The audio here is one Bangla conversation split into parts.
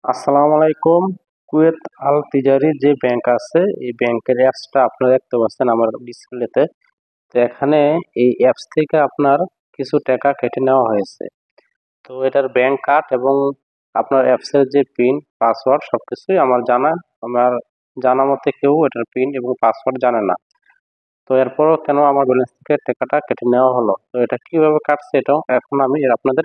আসসালামু আলাইকুম। কুয়েত আল তিজারি যে ব্যাংক আছে এই ব্যাংকের অ্যাপসটা আপনারা দেখতে পাচ্ছেন আমার ডিসপ্লেতে। তো এখানে এই অ্যাপস থেকে আপনার কিছু টাকা কেটে নেওয়া হয়েছে। তো এটার ব্যাংক কার্ড এবং আপনার অ্যাপসের যে পিন পাসওয়ার্ড সবকিছুই আমার জানা। আমার জানা মতে কেউ এটার পিন এবং পাসওয়ার্ড জানে না। তো এরপরও কেন আমার ব্যালেন্স থেকে টাকাটা কেটে নেওয়া হলো, তো এটা কিভাবে কাটছে এটাও এখন আমি আপনাদের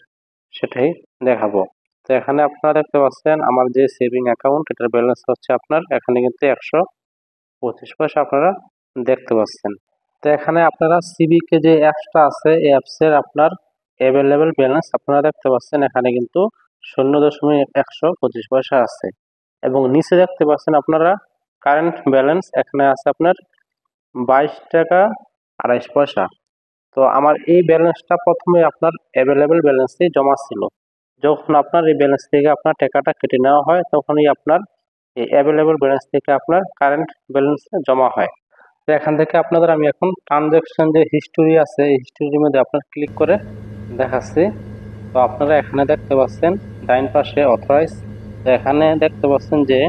সেটাই দেখাবো। তো এখানে আপনারা দেখতে পাচ্ছেন আমার যে সেভিং অ্যাকাউন্ট এটার ব্যালেন্স হচ্ছে আপনার এখানে কিন্তু 125 পয়সা আপনারা দেখতে পাচ্ছেন। তো এখানে আপনারা সিবিকে যে অ্যাপসটা আছে এই অ্যাপসের আপনার অ্যাভেলেবেল ব্যালেন্স আপনারা দেখতে পাচ্ছেন এখানে কিন্তু 0.125 পয়সা আছে এবং নিচে দেখতে পাচ্ছেন আপনারা কারেন্ট ব্যালেন্স এখানে আছে আপনার 22 টাকা 28 পয়সা। তো আমার এই ব্যালেন্সটা প্রথমে আপনার অ্যাভেলেবেল ব্যালেন্সেই জমা ছিল। যখন আপনার এই ব্যালেন্স থেকে আপনার টাকাটা কেটে নেওয়া হয় তখনই আপনার এই অ্যাভেলেবেল ব্যালেন্স থেকে আপনার কারেন্ট ব্যালেন্সে জমা হয়। তো এখান থেকে আপনাদের আমি এখন ট্রানজ্যাকশন যে হিস্টোরি আছে এই হিস্টোরির মধ্যে আপনার ক্লিক করে দেখাচ্ছি। তো আপনারা এখানে দেখতে পাচ্ছেন ডাইন পাশে অথরাইজ। তো এখানে দেখতে পাচ্ছেন যে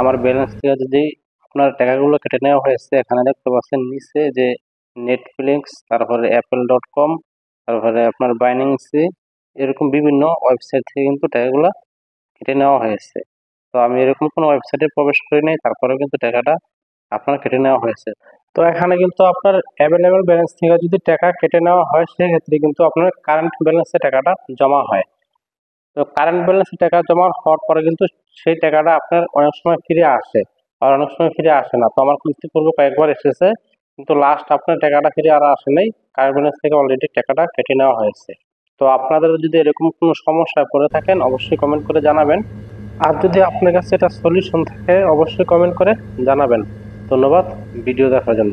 আমার ব্যালেন্স থেকে যদি আপনার টাকাগুলো কেটে নেওয়া হয়েছে এখানে দেখতে পাচ্ছেন নিচে যে নেটফ্লিক্স, তারপরে apple.com, তারপরে আপনার বাইন্যান্সি, এরকম বিভিন্ন ওয়েবসাইট থেকে কিন্তু টাকাগুলো কেটে নেওয়া হয়েছে। তো আমি এরকম কোনো ওয়েবসাইটে প্রবেশ করি নাই, তারপরেও কিন্তু টাকাটা আপনার কেটে নেওয়া হয়েছে। তো এখানে কিন্তু আপনার অ্যাভেলেবেল ব্যালেন্স থেকে যদি টাকা কেটে নেওয়া হয় সেক্ষেত্রে কিন্তু আপনার কারেন্ট ব্যালেন্সে টাকাটা জমা হয়। তো কারেন্ট ব্যালেন্সে টাকা জমা হওয়ার পরে কিন্তু সেই টাকাটা আপনার অনেক সময় ফিরে আসে, আর অনেক সময় ফিরে আসে না। তো আমার কিস্তি পূর্বে কয়েকবার এসেছে কিন্তু লাস্ট আপনার টাকাটা ফিরে আর আসে নাই, কারেন্ট ব্যালেন্স থেকে অলরেডি টাকাটা কেটে নেওয়া হয়েছে। তো আপনাদের যদি এরকম কোনো সমস্যায় পড়ে থাকেন অবশ্যই কমেন্ট করে জানাবেন। আর যদি আপনার কাছে এটা সলিউশন থাকে অবশ্যই কমেন্ট করে জানাবেন। ধন্যবাদ ভিডিও দেখার জন্য।